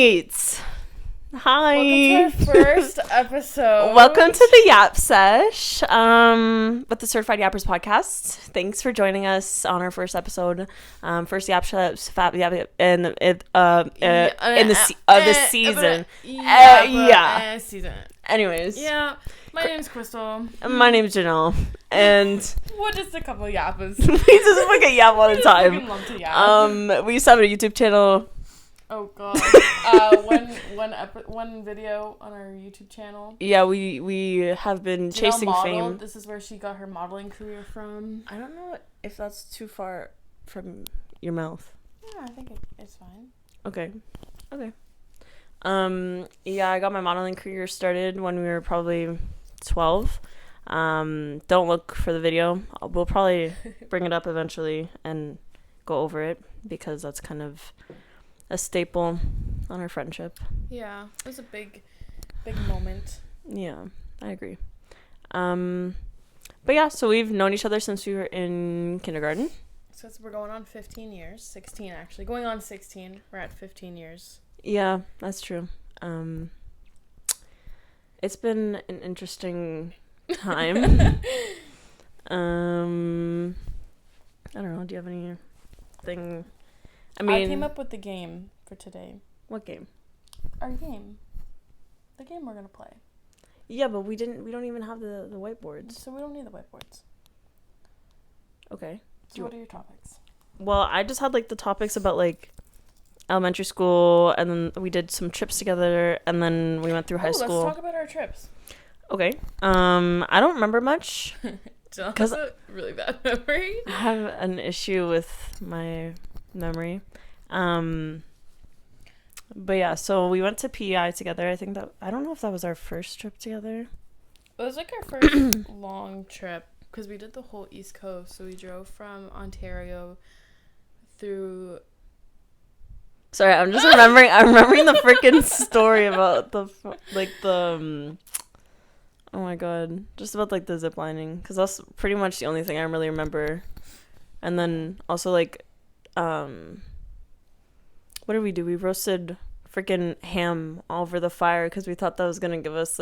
right. Hi. Welcome to our first episode. Welcome to the Yap Sesh with the Certified Yappers podcast. Thanks for joining us on our first episode. First Yap Sesh in the season. Season. Anyways. Yeah. My name's Crystal. My name's Janelle. And we're just a couple of yappers. we just fucking yap all the time. Love to yap. We used to have a YouTube channel. Oh god. One video on our YouTube channel. Yeah, we have been chasing fame. This is where she got her modeling career from. I don't know if that's too far from your mouth. Yeah, I think it's fine. Okay. Yeah, I got my modeling career started when we were probably 12. Don't look for the video. We'll probably bring it up eventually and go over it because that's kind of a staple on our friendship. Yeah, it was a big moment. Yeah, I agree. But yeah, so we've known each other since we were in kindergarten. So we're going on 15 years. 16 actually. Going on 16. We're at 15 years. Yeah, that's true. It's been an interesting time. I don't know. Do you have anything? I came up with the game for today. What game? Our game. The game we're gonna play. Yeah, but we don't even have the whiteboards. So we don't need the whiteboards. Okay. So what are your topics? Well, I just had the topics about elementary school, and then we did some trips together, and then we went through high school. Let's talk about our trips. Okay. I don't remember much. Because a really bad memory. I have an issue with my memory. But yeah, so we went to PEI together. I don't know if that was our first trip together. It was our first long trip because we did the whole East Coast. So we drove from Ontario through. Sorry, I'm just remembering. I'm remembering the freaking story about oh my god, just about the zip lining, because that's pretty much the only thing I really remember. And then also what did we do? We roasted freaking ham all over the fire because we thought that was gonna give us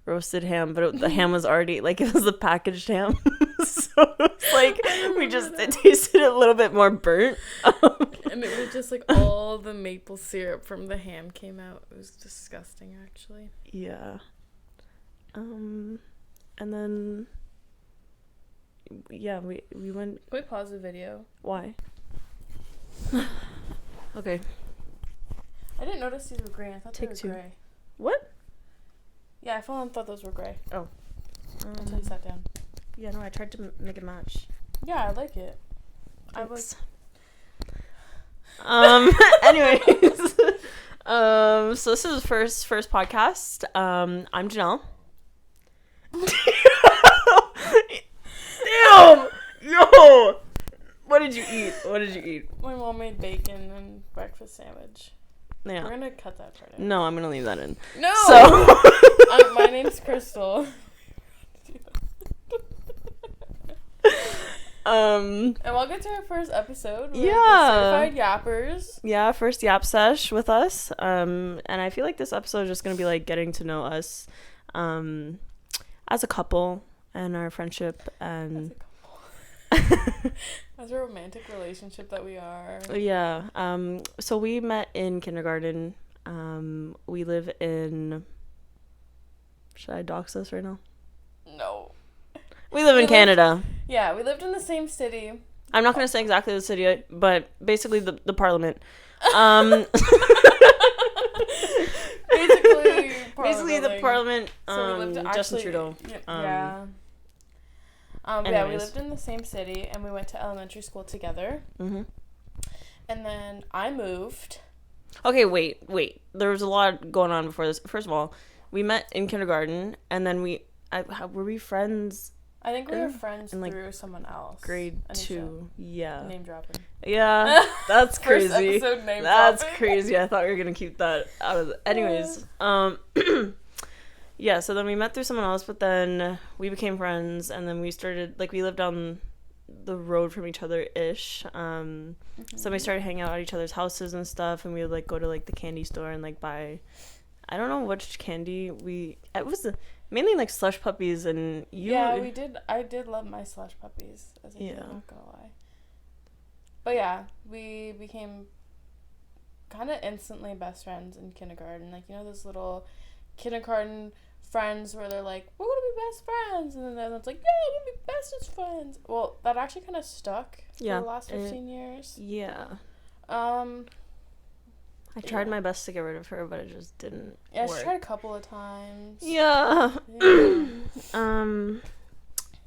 roasted ham, but the ham was already it was the packaged ham. So it tasted a little bit more burnt. And it was just all the maple syrup from the ham came out. It was disgusting, actually. Yeah. And then yeah, we went. Can we pause the video? Why? Okay. I didn't notice these were gray. I thought they were gray. What? Yeah, I thought those were gray. Oh. Until you sat down. Yeah, no, I tried to make it match. Yeah, I like it. Thanks. Anyways. So this is first podcast. I'm Janelle. Damn! Yo! What did you eat? My mom made bacon and breakfast sandwich. Yeah. We're gonna cut that part out. No, I'm gonna leave that in. No! So my name's Crystal. And welcome to our first episode with the Certified Yappers. Yeah, first Yap Sesh with us. And I feel this episode is just gonna be getting to know us as a couple and our friendship and as a romantic relationship that we are. Yeah. So we met in kindergarten. We live in. Should I dox us right now? No. We live in Canada. Yeah, we lived in the same city. I'm not going to say exactly the city, but basically the parliament. Basically the parliament. So we lived Justin Trudeau. Yeah. We lived in the same city, and we went to elementary school together. Mm-hmm. And then I moved. Okay, wait. There was a lot going on before this. First of all, we met in kindergarten, and then were we friends? I think we were friends through someone else. Grade 2. Yeah. Name dropping. Yeah, that's crazy. First episode name that's dropping. Crazy. I thought we were gonna keep that out of it. Anyways, yeah. So then we met through someone else, but then we became friends, and then we started we lived on the road from each other ish. So we started hanging out at each other's houses and stuff, and we would like go to like the candy store and like buy, I don't know which candy it was mainly like slush puppies, and we did. I did love my slush puppies as a kid, I'm not gonna lie. But yeah, we became kind of instantly best friends in kindergarten. Like, you know, those little kindergarten friends where they're like, we're gonna be best friends, and then it's like, yeah, we're gonna be bestest friends. Well, that actually kind of stuck for the last 15 years. Yeah. I tried my best to get rid of her, but it just didn't work. She tried a couple of times. Yeah.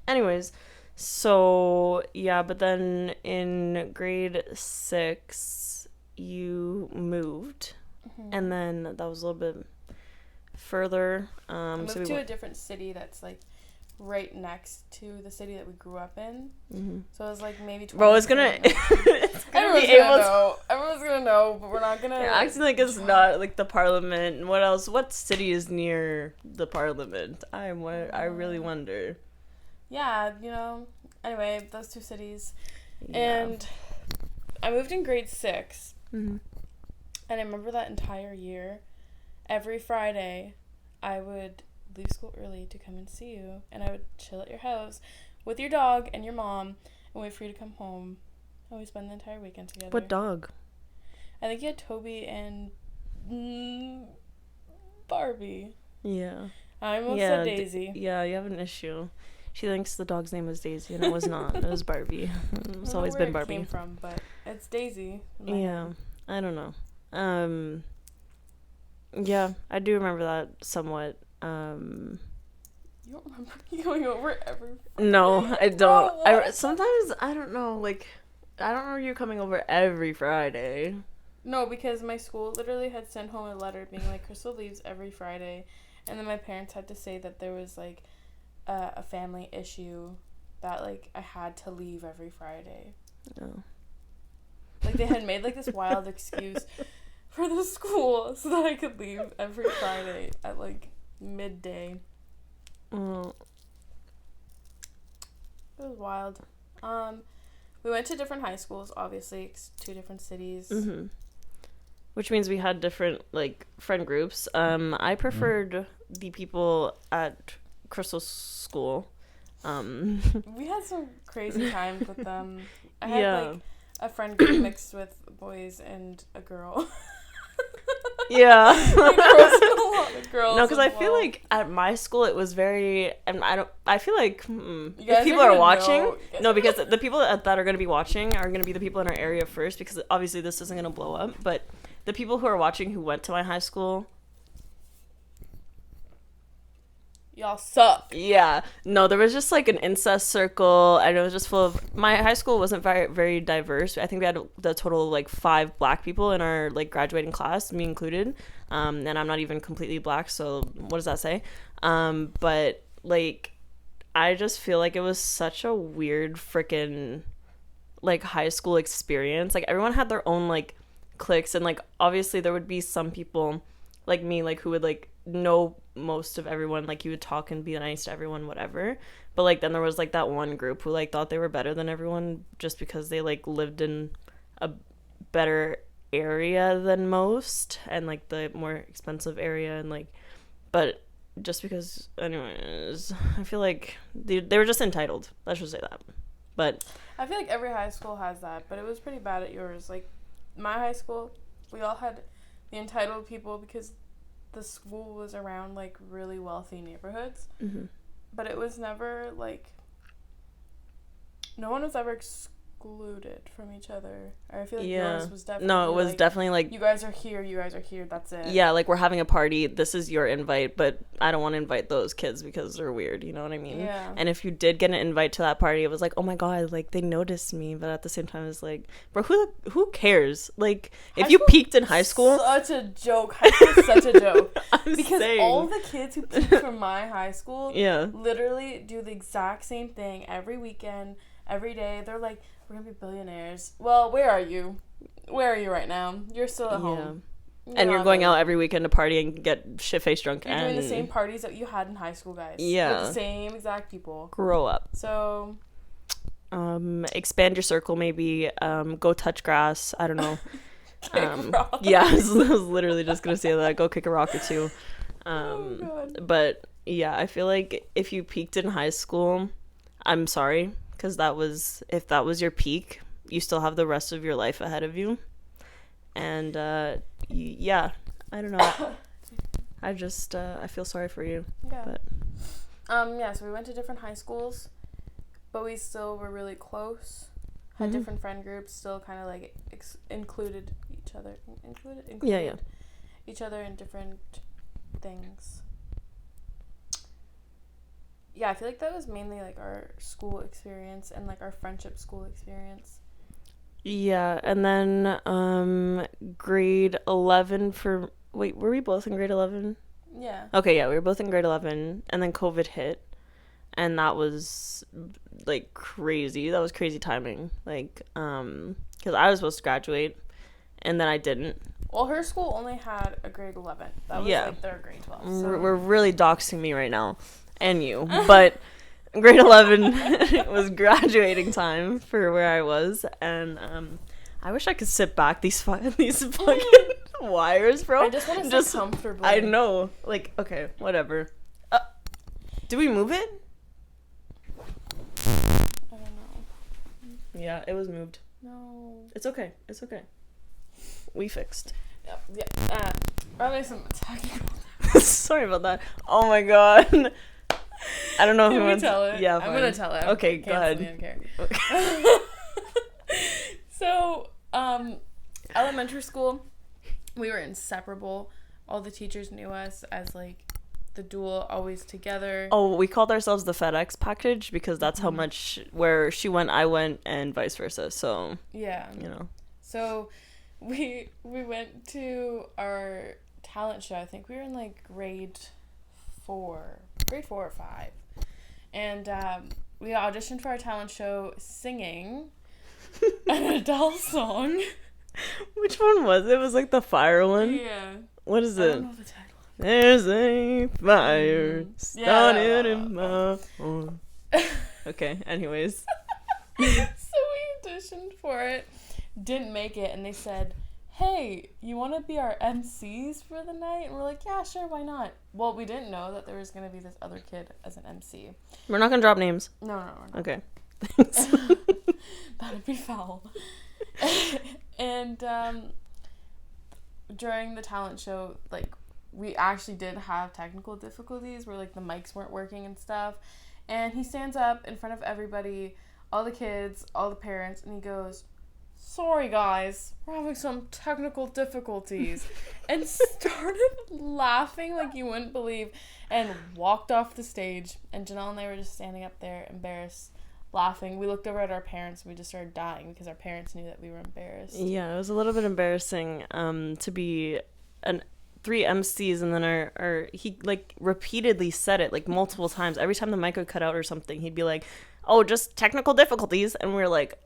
Anyways, so yeah, but then in grade 6 you moved, and then that was a little bit further. I moved to a different city that's like right next to the city that we grew up in. So it was like maybe 20 Bro, it's gonna everyone's gonna know, but we're not gonna. You're acting like it's not like the parliament. What else? What city is near the parliament? I really wonder. Yeah, you know. Anyway, those two cities, and I moved in grade 6, and I remember that entire year, every Friday, I would leave school early to come and see you, and I would chill at your house with your dog and your mom and wait for you to come home, and we spend the entire weekend together. What dog? I think you had Toby and Barbie. Yeah. I almost said Daisy. You have an issue. She thinks the dog's name was Daisy, and it was not. It was Barbie. It's always been Barbie. I don't know where it came from, but it's Daisy. Yeah, I don't know. Yeah, I do remember that somewhat. You don't remember me going over every No, I don't. Sometimes, I don't know, like, I don't remember you coming over every Friday. No, because my school literally had sent home a letter being like, Crystal leaves every Friday, and then my parents had to say that there was, like, a family issue that, like, I had to leave every Friday. Oh. Like, they had made, like, this wild excuse for the school so that I could leave every Friday at, like, midday. Oh. It was wild. We went to different high schools, obviously, 2 different cities. Which means we had different, like, friend groups. I preferred the people at Crystal's school. We had some crazy times with them. I had, like, a friend group mixed with boys and a girl. Yeah. Like, there was a lot of girls. No, because I feel like at my school it was very, and I feel like if people are are watching, because the people that are going to be watching are going to be the people in our area first, because obviously this isn't going to blow up, but the people who are watching who went to my high school, y'all suck. Yeah. No, there was just like an incest circle, and it was just full of, my high school wasn't very, very diverse. I think we had the total of like 5 black people in our like graduating class, me included. And I'm not even completely black, so what does that say? But like, I just feel like it was such a weird freaking like high school experience. Like, everyone had their own like cliques, and like obviously there would be some people like me, like, who would like know most of everyone, like you would talk and be nice to everyone, whatever, but like then there was like that one group who like thought they were better than everyone just because they like lived in a better area than most, and like the more expensive area, and like, but just because, anyways, I feel like they were just entitled, let's just say that. But I feel like every high school has that, but it was pretty bad at yours. Like, my high school, we all had the entitled people because the school was around like really wealthy neighborhoods, but it was never like, no one was ever excluded from each other. I feel like yours was definitely, no, it was like, definitely like, you guys are here, that's it. Yeah, like, we're having a party, this is your invite, but I don't want to invite those kids because they're weird, you know what I mean? Yeah. And if you did get an invite to that party, it was like, oh my god, like, they noticed me, but at the same time it's like, bro, who cares? Like, if you peaked in high school, such a joke. High school is such a joke. Because saying, all the kids who peaked from my high school literally do the exact same thing every weekend, every day. They're like, we're gonna be billionaires. Well, where are you? Where are you right now? You're still at home. You're going out every weekend to party and get shit-faced drunk. You're doing the same parties that you had in high school, guys. Yeah. With the same exact people. Grow up. So, expand your circle, maybe. Go touch grass. I don't know. Rock. Yeah, I was literally just gonna say that. Go kick a rock or two. God. But yeah, I feel like if you peaked in high school, I'm sorry, because if that was your peak, you still have the rest of your life ahead of you. And yeah, I don't know. I just I feel sorry for you. Yeah. But yeah, so we went to different high schools, but we still were really close. Had Mhm. different friend groups, still kind of like included each other. Included Yeah. each other in different things. Yeah, I feel like that was mainly like our school experience and like our friendship school experience. Yeah, and then grade 11 for wait, were we both in grade 11? Yeah. Okay, yeah, we were both in grade 11, and then COVID hit, and that was like crazy. That was crazy timing. Like cuz I was supposed to graduate and then I didn't. Well, her school only had a grade 11. That was like their grade 12. So. We're really doxing me right now and you. But grade 11 was graduating time for where I was, and I wish I could sit back these fucking wires, bro. I just want to sit comfortably. I know. Like, okay, whatever. Did we move it? I don't know. Yeah, it was moved. No. It's okay. It's okay. We fixed. Yeah. Probably some technical. Sorry about that. Oh my god. I don't know if Can we we want tell to. it? Yeah, I'm fine. gonna tell it. Okay, go ahead. I don't care. Okay. So, elementary school, we were inseparable. All the teachers knew us as like the duo, always together. Oh, we called ourselves the FedEx package because that's how much where she went, I went, and vice versa. So Yeah. you know. So we went to our talent show. I think we were in like grade 4 or 5. And we auditioned for our talent show singing an Adele song. Which one was it? It was like the fire one. Yeah. What is I it? don't know the title. There's a fire started Yeah. in my heart. Okay. Anyways. So we auditioned for it, didn't make it, and they said, hey, you want to be our MCs for the night? And we're like, yeah, sure, why not? Well, we didn't know that there was going to be this other kid as an MC. We're not gonna drop names. No, we're not. Okay. That would be foul. And during the talent show, like, we actually did have technical difficulties where, like, the mics weren't working and stuff. And he stands up in front of everybody, all the kids, all the parents, and he goes, sorry guys, we're having some technical difficulties, and started laughing like you wouldn't believe, and walked off the stage. And Janelle and I were just standing up there embarrassed, laughing. We looked over at our parents and we just started dying because our parents knew that we were embarrassed. Yeah, it was a little bit embarrassing to be three MCs, and then our he like repeatedly said it like multiple times. Every time the mic would cut out or something, he'd be like, oh, just technical difficulties, and we were like,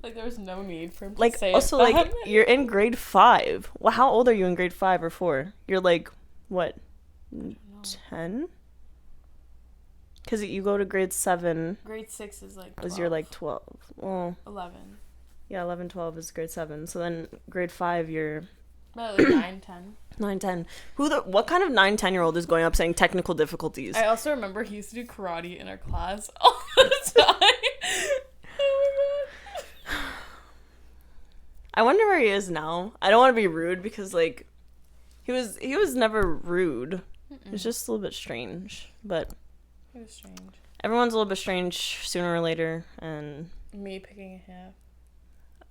like, there was no need for him to like, say also, it. like, you're in grade 5. Well, how old are you in grade 5 or 4? You're like, what, 10? Because you go to grade 7. Grade 6 is like 12. Was you're like 12. Well, 11. yeah, 11, 12 is grade 7. So then grade 5, you're About like 9, 10. 9, 10. What kind of 9, 10-year-old is going up saying technical difficulties? I also remember he used to do karate in our class all the time. Oh my god. I wonder where he is now. I don't want to be rude because, like, he was never rude. It's just a little bit strange. But It was strange. everyone's a little bit strange sooner or later, and Me picking a hair.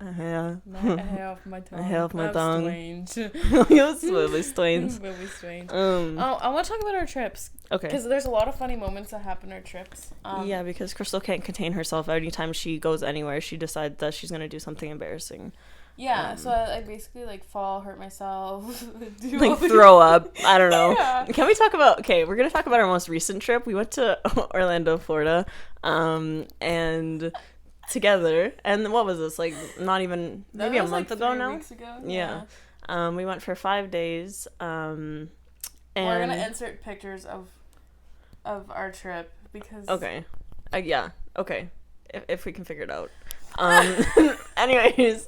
yeah. A hair off my tongue. A hair off my That's tongue. strange. It was really strange. Really strange. Oh, I want to talk about our trips. okay. Because there's a lot of funny moments that happen on our trips. Yeah, because Crystal can't contain herself. Anytime she goes anywhere, she decides that she's gonna do something embarrassing. Yeah, so I basically, like, fall, hurt myself. Do all Like, these- throw up. I don't know. Yeah. Can we talk about... Okay, we're going to talk about our most recent trip. We went to Orlando, Florida, and together. And what was this? Like, not even... That Maybe a was, month like, ago 3 now? weeks ago. Yeah. We went for 5 days. And We're going to insert pictures of our trip because... Okay. Yeah. Okay. if we can figure it out. Anyways,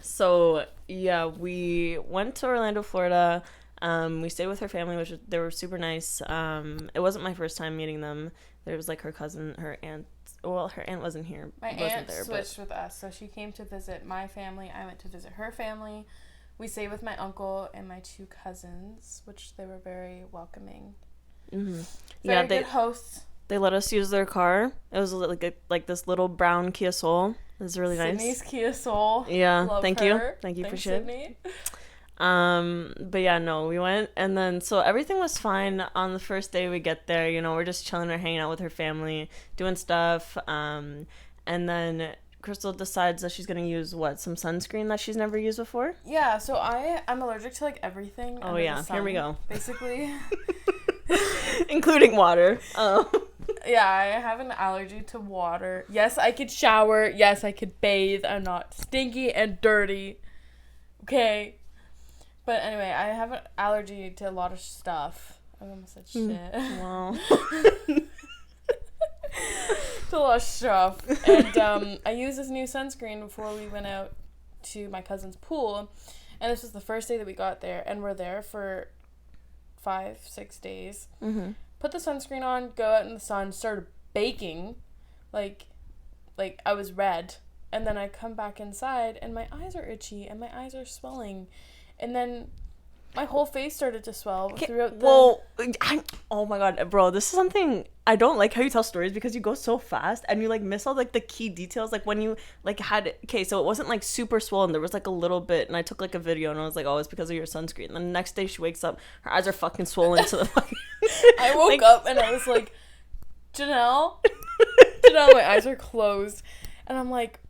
so yeah, we went to Orlando, Florida. We stayed with her family, which they were super nice. It wasn't my first time meeting them. There was like her cousin, her aunt. Well, her aunt wasn't here. My aunt switched with us, so she came to visit my family. I went to visit her family. We stayed with my uncle and my 2 cousins, which they were very welcoming. Mm-hmm. Very good hosts. They let us use their car. It was like this little brown Kia Soul. It was really nice. Sydney's Kia Soul. Yeah, Love thank her. you. Thank you for shit. Sydney. But yeah, no, we went, and then so everything was fine on the first day we get there. You know, we're just chilling, we're hanging out with her family, doing stuff. And then Crystal decides that she's gonna use some sunscreen that she's never used before. Yeah, so I'm allergic to like everything. Oh yeah, here we go. Basically, including water. Yeah, I have an allergy to water. Yes, I could shower. Yes, I could bathe. I'm not stinky and dirty. Okay. But anyway, I have an allergy to a lot of stuff. I almost said shit. Wow. To a lot of stuff. And I used this new sunscreen before we went out to my cousin's pool. And this was the first day that we got there. And we're there for 5-6 days. Mm-hmm. Put the sunscreen on, go out in the sun, started baking. Like I was red. And then I come back inside and my eyes are itchy and my eyes are swelling. And then my whole face started to swell throughout the... Well, oh my god, bro, this is something... I don't like how you tell stories because you go so fast and you, like, miss all, like, the key details. Like, when you, like, had... Okay, so it wasn't, like, super swollen. There was, like, a little bit, and I took, like, a video, and I was like, oh, it's because of your sunscreen. And then the next day she wakes up, her eyes are fucking swollen to the fucking... I woke up, and I was like, Janelle, my eyes are closed. And I'm like,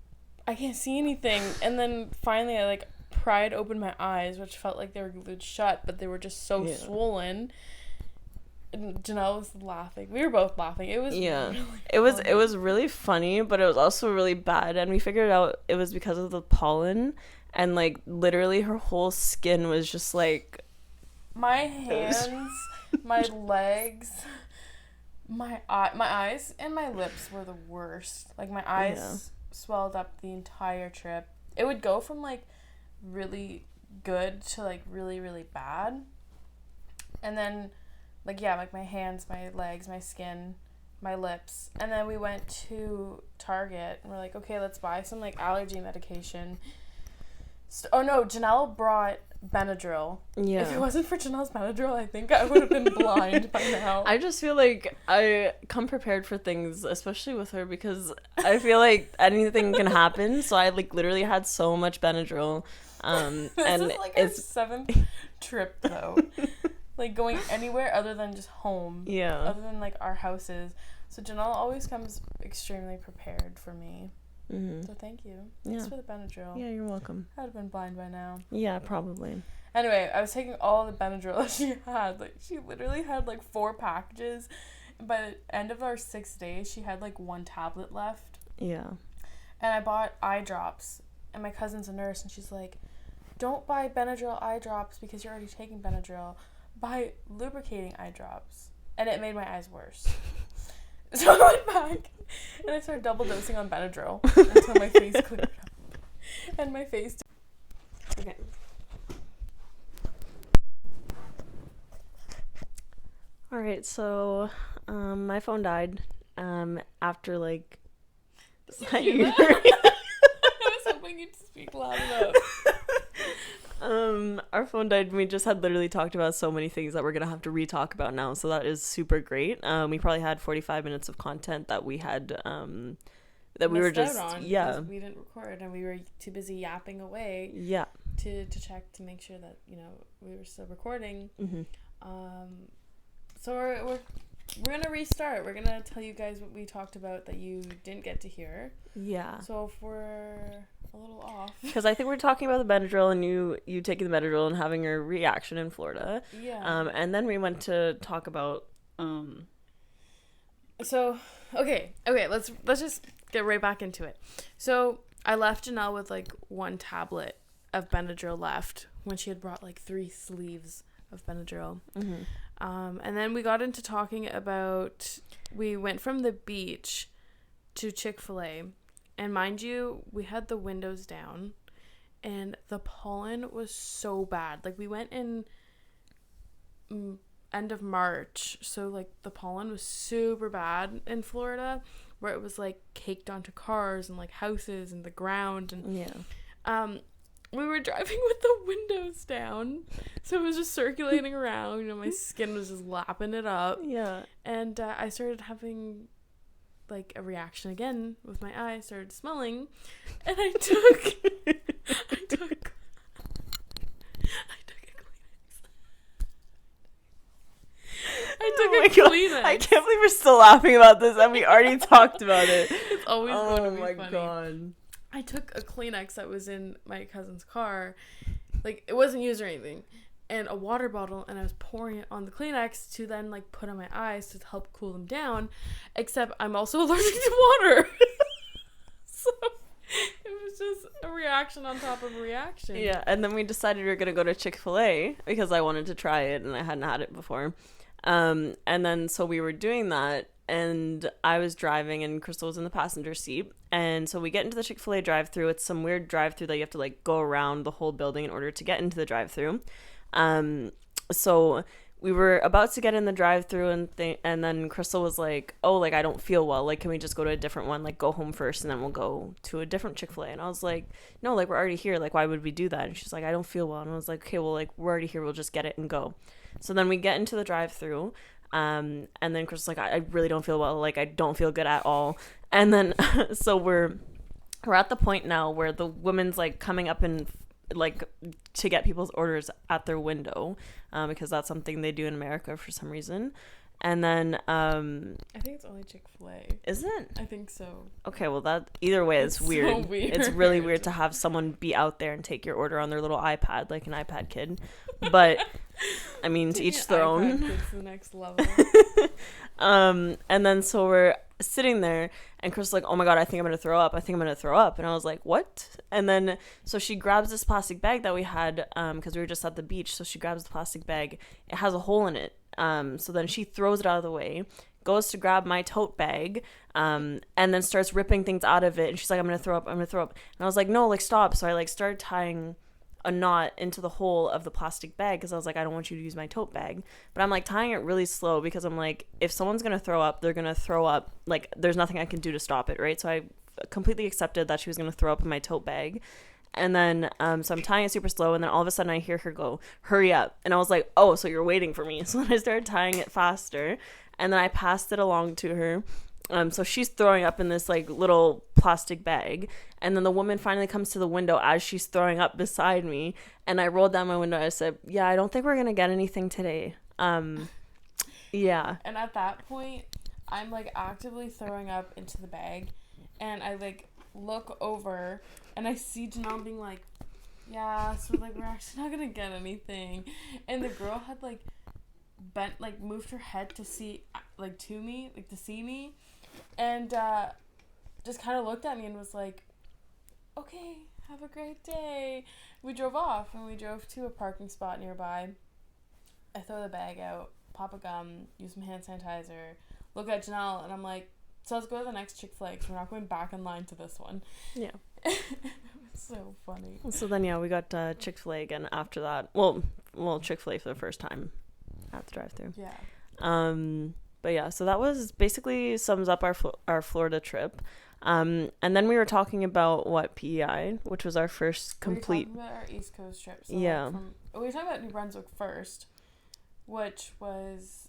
I can't see anything. And then finally I, like... pried open my eyes, which felt like they were glued shut, but they were just so swollen. And Janelle was laughing. We were both laughing. It was really it was really funny, but it was also really bad. And we figured out it was because of the pollen, and like literally her whole skin was just like my hands, my legs, my eyes and my lips were the worst. Like my eyes swelled up the entire trip. It would go from like really good to like really really bad, and then like my hands, my legs, my skin, my lips. And then we went to Target and we're like, okay, let's buy some like allergy medication. Oh no, Janelle brought Benadryl. Yeah, if it wasn't for Janelle's Benadryl, I think I would have been blind by now. I just feel like I come prepared for things, especially with her, because I feel like anything can happen. So I like literally had so much Benadryl. This and is like our 7th trip though, like going anywhere other than just home, other than like our houses. So Janelle always comes extremely prepared for me. Mm-hmm. So thank you. Thanks for the Benadryl. Yeah, you're welcome. I'd have been blind by now. Yeah, probably. Anyway, I was taking all the Benadryl that she had. Like she literally had like 4 packages. By the end of our 6th day, she had like 1 tablet left. Yeah. And I bought eye drops. And my cousin's a nurse, and she's like, don't buy Benadryl eye drops because you're already taking Benadryl. Buy lubricating eye drops. And it made my eyes worse. So I went back, and I started double dosing on Benadryl until my face cleared up. And my face... Okay. Alright, so, my phone died, after, like... Did you hear that? I was hoping you'd speak loud enough. Our phone died, and we just had literally talked about so many things that we're gonna have to re-talk about now, so that is super great. We probably had 45 minutes of content that we had, that we were just, we didn't record, and we were too busy yapping away. Yeah. To check to make sure that, you know, we were still recording. Mm-hmm. So we're gonna restart. We're gonna tell you guys what we talked about that you didn't get to hear. Yeah. So if we're a little off, because I think we're talking about the Benadryl and you taking the Benadryl and having your reaction in Florida. Yeah. And then we went to talk about So okay, let's just get right back into it. So I left Janelle with like 1 tablet of Benadryl left when she had brought like 3 sleeves of Benadryl. Mm-hmm. And then we got into talking about, we went from the beach to Chick-fil-A. And mind you, we had the windows down. And the pollen was so bad. Like, we went in end of March. So, like, the pollen was super bad in Florida. Where it was, like, caked onto cars and, like, houses and the ground. And we were driving with the windows down, so it was just circulating around. You know, my skin was just lapping it up. Yeah. And I started having, like, a reaction again with my eye. Started smelling, and I took a Kleenex. I can't believe we're still laughing about this, and we already talked about it. It's always going to be funny. Oh my god. I took a Kleenex that was in my cousin's car. Like, it wasn't used or anything. And a water bottle, and I was pouring it on the Kleenex to then, like, put on my eyes to help cool them down. Except I'm also allergic to water. So it was just a reaction on top of a reaction. Yeah, and then we decided we were going to go to Chick-fil-A because I wanted to try it, and I hadn't had it before. And then, so we were doing that. And I was driving and Crystal was in the passenger seat. And so we get into the Chick-fil-A drive-thru. It's some weird drive-thru that you have to, like, go around the whole building in order to get into the drive-thru. So we were about to get in the drive-thru and then Crystal was like, oh, like, I don't feel well. Like, can we just go to a different one? Like, go home first and then we'll go to a different Chick-fil-A. And I was like, no, like, we're already here. Like, why would we do that? And she's like, I don't feel well. And I was like, okay, well, like, we're already here. We'll just get it and go. So then we get into the drive-thru. And then Chris was like, I really don't feel well. Like, I don't feel good at all. And then, so we're at the point now where the woman's, like, coming up and, like, to get people's orders at their window, because that's something they do in America for some reason. And then, I think it's only Chick-fil-A. Is it? I think so. Okay, well, that, either way, it's weird. So weird. It's really weird to have someone be out there and take your order on their little iPad, like an iPad kid. But, I mean, to each their own. It's the next level. And then so we're sitting there, and Chris was like, oh my god, I think I'm gonna throw up. And I was like, what? And then, so she grabs this plastic bag that we had, because we were just at the beach. So she grabs the plastic bag. It has a hole in it. So then she throws it out of the way, goes to grab my tote bag, and then starts ripping things out of it. And she's like, I'm gonna throw up. And I was like, no, like, stop. So I, like, started tying a knot into the hole of the plastic bag because I was like, I don't want you to use my tote bag. But I'm, like, tying it really slow because I'm like, if someone's gonna throw up, they're gonna throw up. Like, there's nothing I can do to stop it, right? So I completely accepted that she was gonna throw up in my tote bag. And then, so I'm tying it super slow, and then all of a sudden I hear her go, hurry up. And I was like, oh, so you're waiting for me. So then I started tying it faster, and then I passed it along to her. So she's throwing up in this, like, little plastic bag, and then the woman finally comes to the window as she's throwing up beside me, and I rolled down my window. I said, yeah, I don't think we're gonna get anything today. Yeah. And at that point, I'm, like, actively throwing up into the bag, and I, like, look over, and I see Janelle being like, yeah, so, like, we're actually not gonna get anything. And the girl had, like, bent, like, moved her head to see, like, to me, like, to see me, and just kind of looked at me and was like, okay, have a great day. We drove off, and we drove to a parking spot nearby. I throw the bag out, pop a gum, use some hand sanitizer, look at Janelle, and I'm like, so let's go to the next Chick-fil-A because we're not going back in line to this one. Yeah. It was so funny. So then, yeah, we got Chick-fil-A again after that. Well, Chick-fil-A for the first time at the drive-thru. Yeah. But yeah, so that was basically sums up our Florida trip. And then we were talking about PEI, which was our first complete. We were talking about our East Coast trip. So yeah. We were talking about New Brunswick first, which was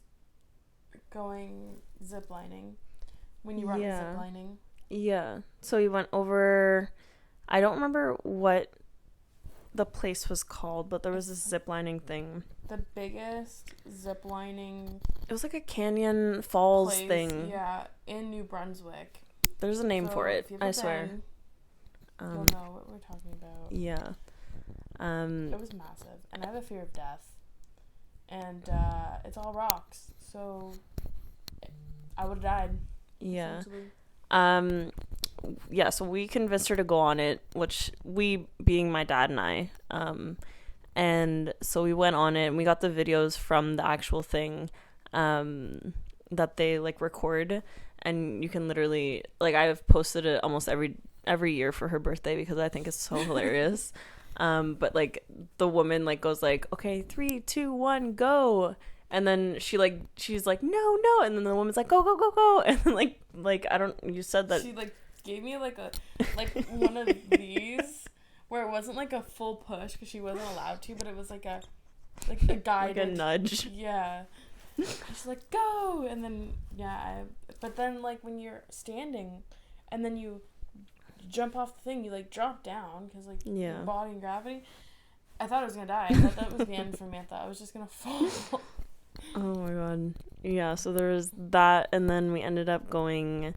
going ziplining. When you went ziplining. Yeah. So we went over. I don't remember what the place was called, but there was this ziplining thing. The biggest ziplining. It was like a canyon falls place, thing. Yeah, in New Brunswick. There's a name for it. I swear. You'll know what we're talking about. Yeah. It was massive, and I have a fear of death, and it's all rocks, so I would have died. Yeah. Yeah, so we convinced her to go on it, which we being my dad and I. And so we went on it, and we got the videos from the actual thing that they like record, and you can literally, like, I've posted it almost every year for her birthday because I think it's so hilarious. But like the woman like goes like, okay, 3, 2, 1, go. And then she's like, no, and then the woman's like, go, go, go, go. And then like I don't, you said that she like gave me like one of these where it wasn't like a full push because she wasn't allowed to, but it was like a guided, like a nudge. Yeah. She's like, go, and then but then like when you're standing and then you jump off the thing, you like drop down because like your body and gravity. I thought I was gonna die. I thought that was the end for me. I thought I was just gonna fall. Oh my god. Yeah, so there was that, and then we ended up going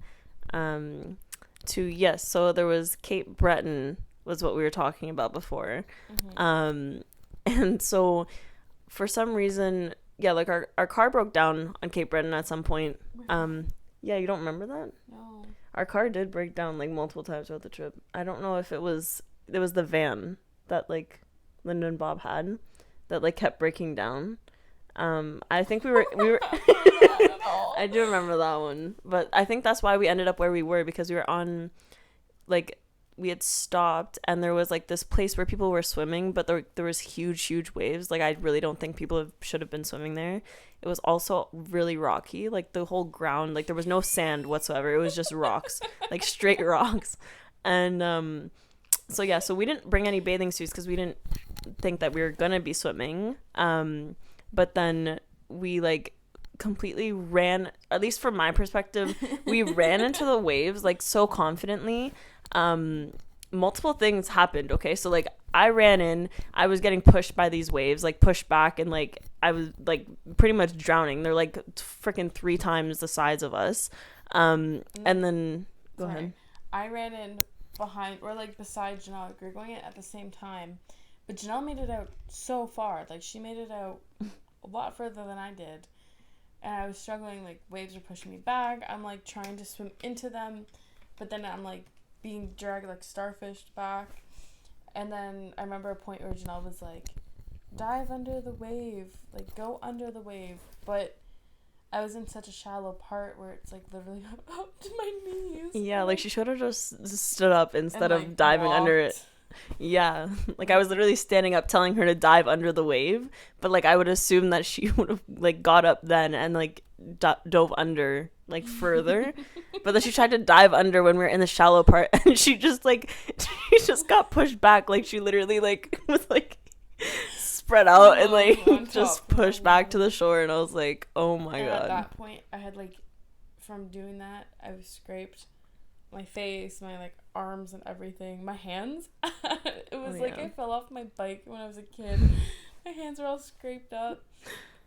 so there was Cape Breton was what we were talking about before. And so for some reason, like our car broke down on Cape Breton at some point. You don't remember that? No. Our car did break down like multiple times throughout the trip. I don't know if it was the van that like Linda and Bob had that like kept breaking down. I think we were I do remember that one, but I think that's why we ended up where we were, because we were on like we had stopped and there was like this place where people were swimming, but there was huge waves. Like I really don't think people should have been swimming there. It was also really rocky, like the whole ground, like there was no sand whatsoever. It was just rocks, like straight rocks. And so we didn't bring any bathing suits because we didn't think that we were gonna be swimming. But then we like completely ran, at least from my perspective, we ran into the waves like so confidently. Multiple things happened. Okay, so like I ran in, I was getting pushed by these waves, like pushed back, and like I was like pretty much drowning. They're like freaking 3 times the size of us. And then go ahead. I ran in behind or like beside Janelle. Like, we were going in at the same time, but Janelle made it out so far. Like she made it out a lot further than I did, and I was struggling. Like waves were pushing me back. I'm like trying to swim into them, but then I'm like being dragged like starfished back. And then I remember a point where Janelle was like, dive under the wave, like go under the wave. But I was in such a shallow part where it's like literally up to my knees. Yeah, like she should have just stood up instead and, of diving under it. Yeah, like I was literally standing up telling her to dive under the wave, but like I would assume that she would have like got up then and like dove under like further. But then she tried to dive under when we were in the shallow part, and she just got pushed back. Like she literally like was like spread out and like just pushed back to the shore, and I was like, oh my god. At that point I had like, from doing that, I was scraped my face, my like arms and everything, my hands. It was like I fell off my bike when I was a kid. My hands were all scraped up.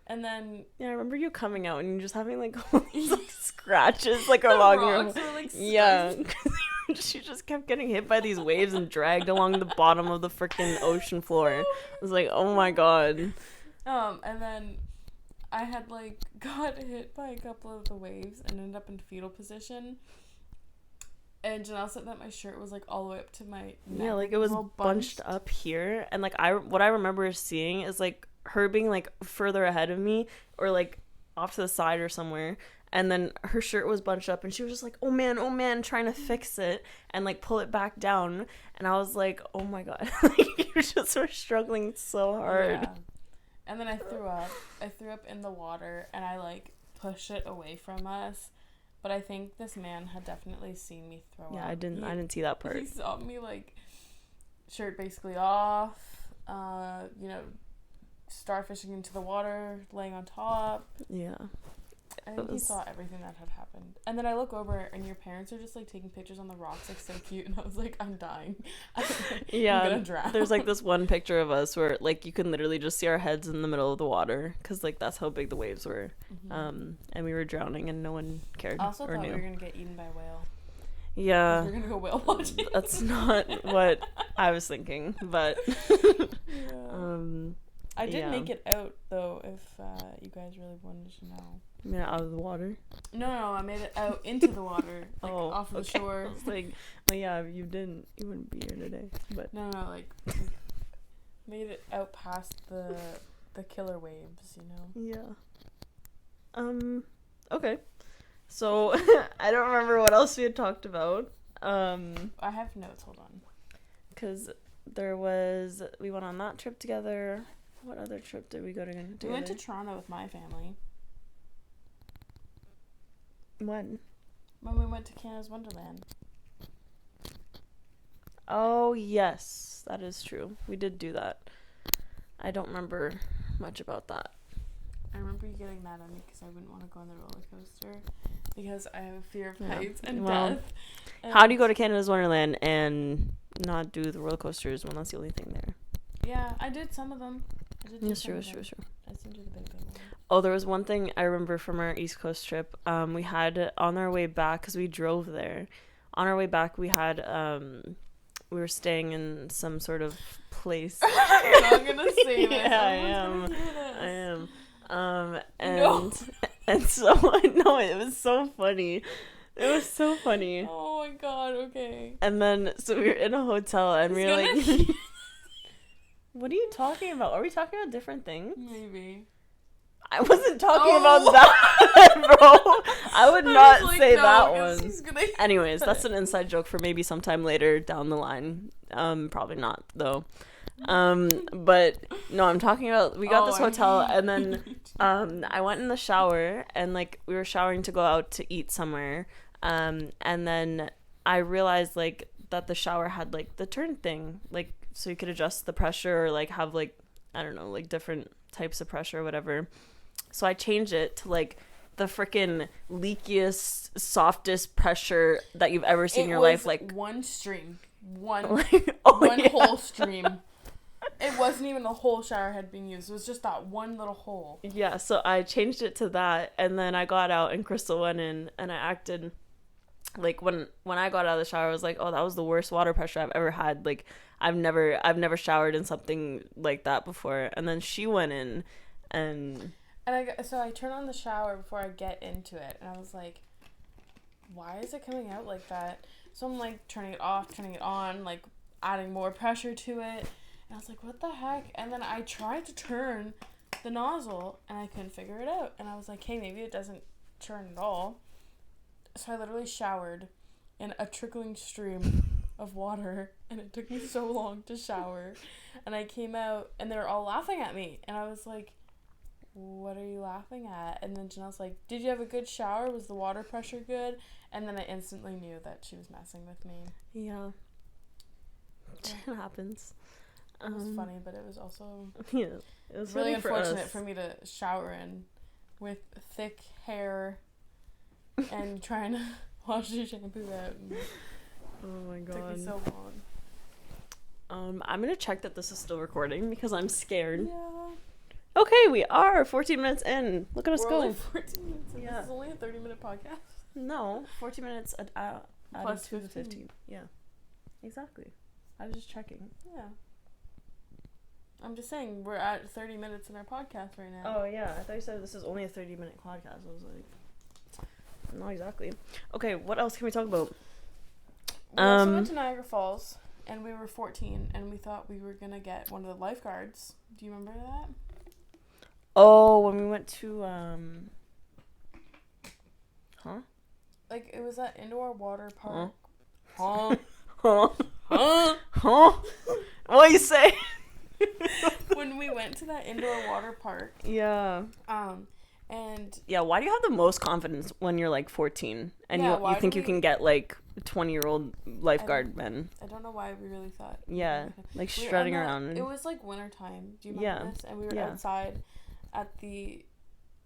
And then I remember you coming out and you just having like all these like scratches like along your she just kept getting hit by these waves and dragged along the bottom of the freaking ocean floor. I was like, oh my god. And then I had like got hit by a couple of the waves and ended up in fetal position. And Janelle said that my shirt was like all the way up to my neck. Yeah, like it was bunched up here. And like what I remember seeing is like her being like further ahead of me or like off to the side or somewhere. And then her shirt was bunched up and she was just like, oh man, trying to fix it and like pull it back down. And I was like, oh my god. Like you just were struggling so hard. Yeah. And then I threw up. I threw up in the water and I like pushed it away from us. But I think this man had definitely seen me throw up. Yeah, I didn't see that part. He saw me like shirt basically off, starfishing into the water, laying on top. Yeah. I think he saw everything that had happened. And then I look over and your parents are just like taking pictures on the rocks, like so cute, and I was like, I'm dying. Yeah. I'm gonna drown. There's like this one picture of us where like you can literally just see our heads in the middle of the water because like that's how big the waves were. Mm-hmm. And we were drowning and no one cared. I also or thought knew. we were gonna get eaten by a whale. Yeah. We're gonna go whale watching. That's not what I was thinking, but yeah. I did make it out though, if you guys really wanted to know. You mean out of the water? No, I made it out into the water, like off of the shore. I was like, well, yeah, you wouldn't be here today. But no, like made it out past the killer waves, you know? Yeah. Okay. So, I don't remember what else we had talked about. I have notes, hold on. Because we went on that trip together. What other trip did we go together? We went to Toronto with my family. When? When we went to Canada's Wonderland. Oh, yes. That is true. We did do that. I don't remember much about that. I remember you getting mad at me because I wouldn't want to go on the roller coaster because I have a fear of heights and death. And how do you go to Canada's Wonderland and not do the roller coasters when that's the only thing there? Yeah, I did some of them. Yes, true. I just didn't do the big one. Oh, there was one thing I remember from our East Coast trip. We had on our way back, because we drove there. On our way back, we were staying in some sort of place. You're not gonna say this. Yeah, I am. And so no, it was so funny. It was so funny. Oh my god. Okay. And then so we were in a hotel and we were like, what are you talking about? Are we talking about different things? Maybe. I wasn't talking about that, bro. I would not say that one. Anyways, that's an inside joke for maybe sometime later down the line. Probably not though. But no, I'm talking about we got this hotel and then I went in the shower and like we were showering to go out to eat somewhere. And then I realized like that the shower had like the turn thing, like so you could adjust the pressure or like have like I don't know, like different types of pressure or whatever. So I changed it to like the freaking leakiest, softest pressure that you've ever seen in your life. Like one stream. One yeah. whole stream. It wasn't even the whole shower head being used. It was just that one little hole. Yeah, so I changed it to that, and then I got out, and Crystal went in, and I acted like when I got out of the shower, I was like, oh, that was the worst water pressure I've ever had. Like I've never showered in something like that before. And then she went in, and so I turned on the shower before I get into it, and I was like, why is it coming out like that? So I'm like turning it off, turning it on, like adding more pressure to it. And I was like, what the heck? And then I tried to turn the nozzle and I couldn't figure it out. And I was like, hey, maybe it doesn't turn at all. So I literally showered in a trickling stream of water and it took me so long to shower. And I came out and they were all laughing at me. And I was like, what are you laughing at? And then Janelle's like, did you have a good shower? Was the water pressure good? And then I instantly knew that she was messing with me. Yeah. It happens. It was funny, but it was also it was really unfortunate for me to shower in with thick hair and trying to wash the shampoo out. And oh my god! It took me so long. I'm gonna check that this is still recording because I'm scared. Yeah. Okay, we are 14 minutes in. Look at us go. Only 14 minutes in. Yeah. This is only a 30-minute podcast. No, 14 minutes plus 15. Yeah, exactly. I was just checking. Yeah. I'm just saying, we're at 30 minutes in our podcast right now. Oh, yeah. I thought you said this is only a 30-minute podcast. I was like, not exactly. Okay, what else can we talk about? We also went to Niagara Falls, and we were 14, and we thought we were going to get one of the lifeguards. Do you remember that? Oh, when we went to, Like, it was that indoor water park. Huh? What you say? When we went to that indoor water park. Yeah. And yeah, why do you have the most confidence when you're like 14 and you think you can get like 20-year-old lifeguard men? I don't know why we really thought. Yeah, like strutting around. It was like wintertime. Do you remember this? And we were outside at the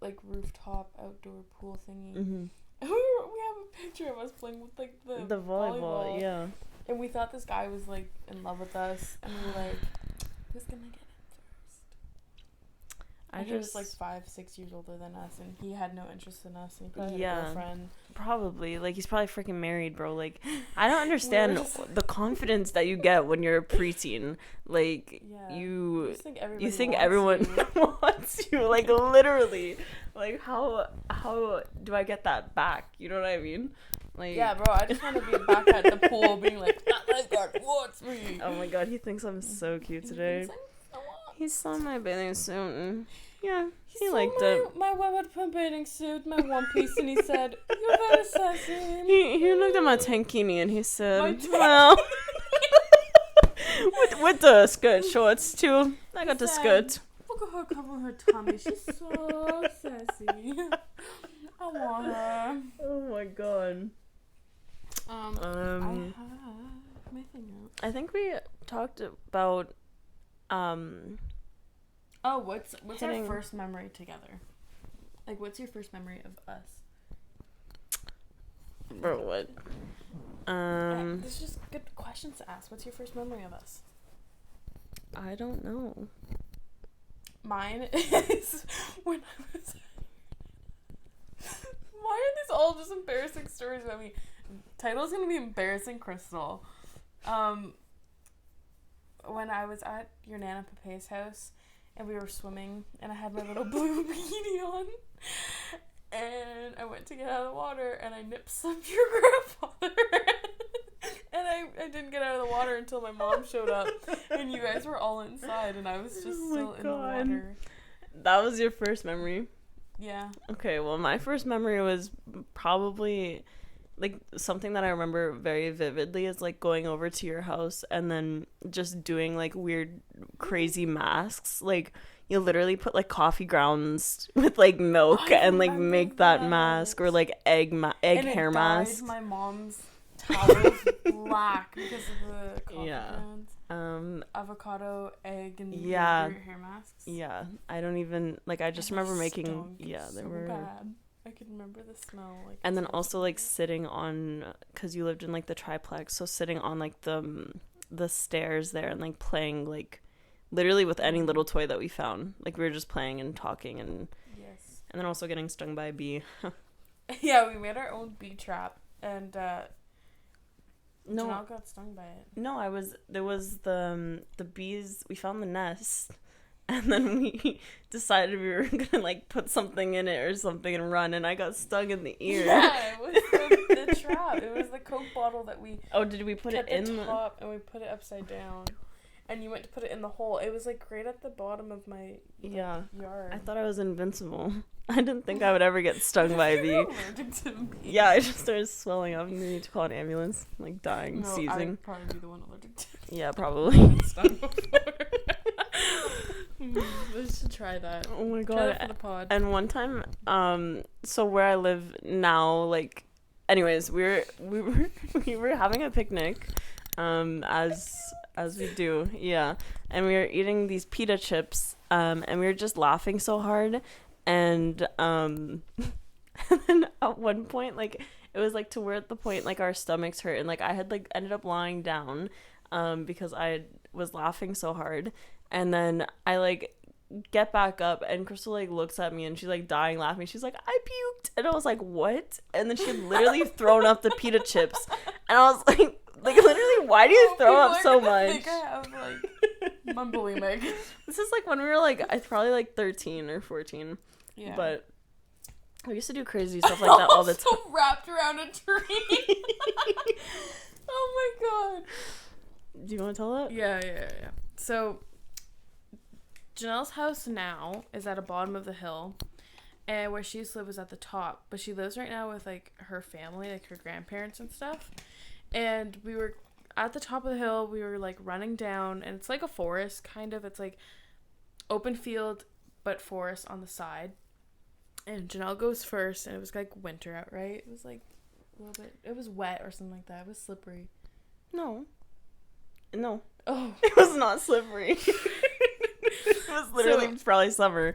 like rooftop outdoor pool thingy. Mm-hmm. We have a picture of us playing with like the volleyball. Yeah. And we thought this guy was like in love with us, and we were like, who's gonna get in first? He was like 5-6 years older than us, and he had no interest in us, and he probably had a girlfriend. Probably. Like, he's probably freaking married, bro. Like, I don't understand the confidence that you get when you're a preteen. Like, you think everyone wants you. Like, literally. Like, how do I get that back? You know what I mean? Like, yeah, bro, I just want to be back at the pool being like, that lifeguard wants me. Oh my god, he thinks I'm so cute today. So he saw my bathing suit and he saw liked it. My webbed pump bathing suit, my one piece, and he said, "You're very sassy." He looked at my tankini and he said, "Well, with the skirt shorts too. I got the skirt." Look at her covering her tummy. She's so sassy. I want her. Oh my god. I have my thing out. I think we talked about what's our first memory together? Like, what's your first memory of us? Bro, what? This is just good questions to ask. What's your first memory of us? I don't know. Mine is when I was. Why are these all just embarrassing stories about me? Title's gonna be Embarrassing Crystal. When I was at your Nana Pape's house and we were swimming and I had my little blue bikini on and I went to get out of the water and I nip slipped your grandfather and I didn't get out of the water until my mom showed up and you guys were all inside and I was just still in the water. That was your first memory? Yeah. Okay, well my first memory was probably like something that I remember very vividly is like going over to your house and then just doing like weird crazy masks. Like you literally put like coffee grounds with like milk and like make that mask, or like egg hair mask. My mom's towels black because of the coffee grounds. Avocado, egg, and hair masks. Yeah, I don't even like. I just remember making. Yeah, they were bad. I can remember the smell. Like, and then also like sitting on, because you lived in like the triplex, so sitting on like the stairs there and like playing like literally with any little toy that we found. Like we were just playing and talking and and then also getting stung by a bee. Yeah, we made our own bee trap and Janelle got stung by it. No, there was the bees. We found the nest. And then we decided we were gonna like put something in it or something and run, and I got stung in the ear. Yeah, it was the trap. It was the Coke bottle that we. Oh, did we put it in the top and we put it upside down, and you went to put it in the hole. It was like right at the bottom of my yard. I thought I was invincible. I didn't think I would ever get stung by a bee. Allergic to bees. Yeah, I just started swelling up and you need to call an ambulance, like dying, seizing. I'd probably be the one allergic to. Yeah, probably. Stung before. We should try that. Oh my god. Try that for the pod. And one time, so where I live now, like, anyways, we were having a picnic, as we do, yeah, and we were eating these pita chips, and we were just laughing so hard, and and then at one point, like, it was like to where at the point like our stomachs hurt, and like I had like ended up lying down, because I was laughing so hard. And then I, like, get back up, and Crystal, like, looks at me, and she's, like, dying laughing. She's like, I puked. And I was like, what? And then she had literally thrown up the pita chips. And I was like, literally, why do you throw up so much? I think I have, like, bulimic. This is, like, when we were, like, I probably, like, 13 or 14. Yeah. But we used to do crazy stuff like that all the time. Wrapped around a tree. Oh, my God. Do you want to tell that? Yeah. So Janelle's house now is at the bottom of the hill, and where she used to live was at the top, but she lives right now with like her family, like her grandparents and stuff. And we were at the top of the hill, we were like running down, and it's like a forest kind of. It's like open field but forest on the side. And Janelle goes first, and it was like winter out, right? It was like a little bit, it was wet or something like that. It was slippery. No. Oh, it was not slippery. It was literally probably summer.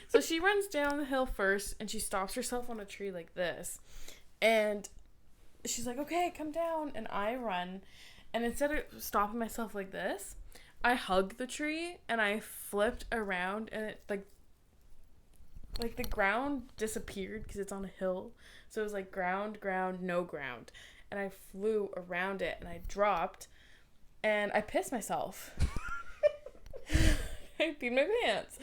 So she runs down the hill first, and she stops herself on a tree like this. And she's like, okay, come down. And I run. And instead of stopping myself like this, I hugged the tree, and I flipped around, and it, like the ground disappeared because it's on a hill. So it was like ground, no ground. And I flew around it, and I dropped, and I pissed myself. I peed my pants.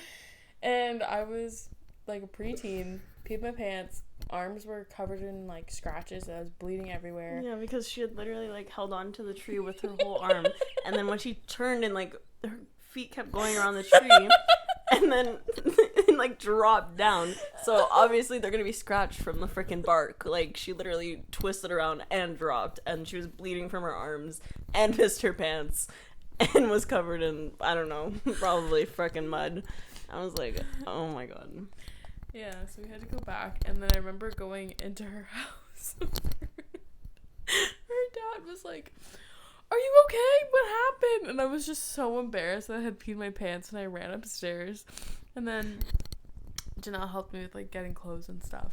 And I was like a preteen, peed my pants. Arms were covered in like scratches. I was bleeding everywhere. Yeah, because she had literally like held on to the tree with her whole arm. And then when she turned and like her feet kept going around the tree. And then it, like, dropped down. So obviously they're gonna be scratched from the freaking bark. Like, she literally twisted around and dropped, and she was bleeding from her arms and pissed her pants and was covered in, I don't know, probably freaking mud. I was like, oh my god. Yeah, so we had to go back, and then I remember going into her house. Her dad was like, "Are you okay? What happened?" And I was just so embarrassed that I had peed my pants, and I ran upstairs. And then Janelle helped me with, like, getting clothes and stuff.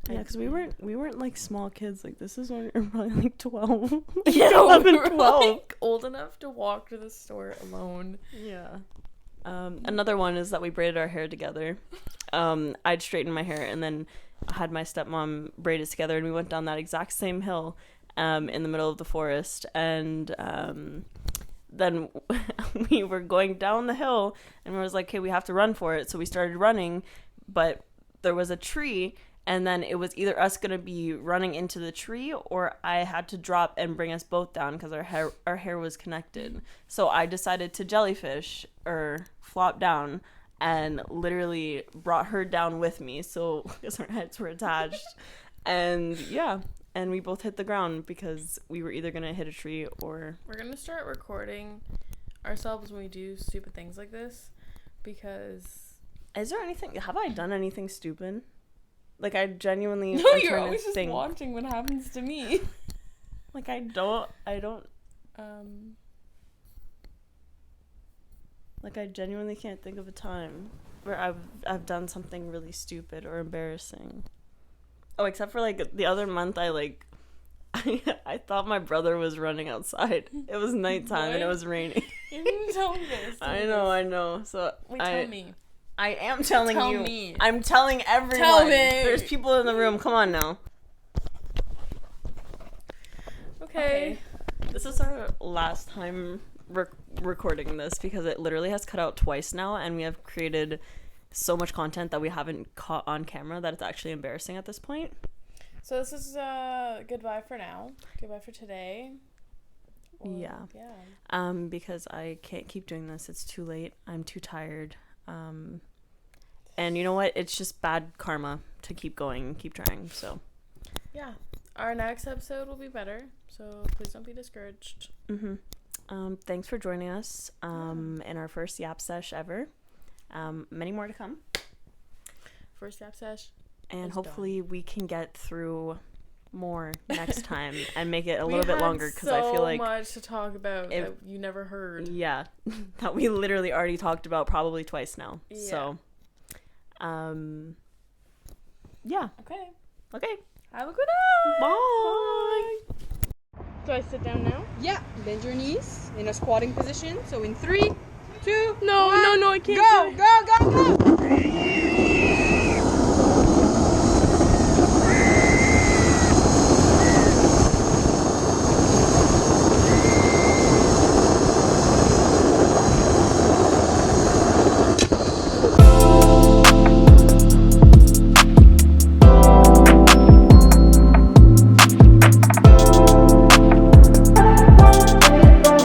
Yeah, because we weren't like small kids. Like, this is when you're probably like 12. Yeah, 11, we were 12. like old enough to walk to the store alone. Yeah. Another one is that we braided our hair together. I'd straighten my hair, and then I had my stepmom braid it together, and we went down that exact same hill in the middle of the forest. And then we were going down the hill, and we was like, okay, we have to run for it. So we started running, but there was a tree, and then it was either us going to be running into the tree, or I had to drop and bring us both down because our hair was connected. So I decided to jellyfish or flop down, and literally brought her down with me, so because our heads were attached. And yeah, and we both hit the ground because we were either gonna hit a tree or... We're gonna start recording ourselves when we do stupid things like this, because... Is there anything... Have I done anything stupid? Like, I genuinely... No, you're always just watching what happens to me. Like, I don't... Like, I genuinely can't think of a time where I've done something really stupid or embarrassing. Oh, except for, like, the other month, I thought my brother was running outside. It was nighttime and it was raining. You didn't tell me this. I know. So wait, tell me. I am telling you. Tell me. I'm telling everyone. Tell me. There's people in the room. Come on now. Okay. This is our last time recording this because it literally has cut out twice now, and we have created so much content that we haven't caught on camera that it's actually embarrassing at this point. So this is goodbye for now. Goodbye for today. Yeah. Because I can't keep doing this. It's too late. I'm too tired. And you know what? It's just bad karma to keep going and keep trying. So yeah, our next episode will be better. So please don't be discouraged. Thanks for joining us in our first Yap Sesh ever. Many more to come. First Yap Sesh. And hopefully we can get through more next time and make it a little bit longer, because I feel like so much to talk about that you never heard. Yeah, that we literally already talked about probably twice now. Yeah. So, yeah. Okay. Have a good night. Bye. Do I sit down now? Yeah, bend your knees in a squatting position. So in 3, 2, No, 1, I can't. Go.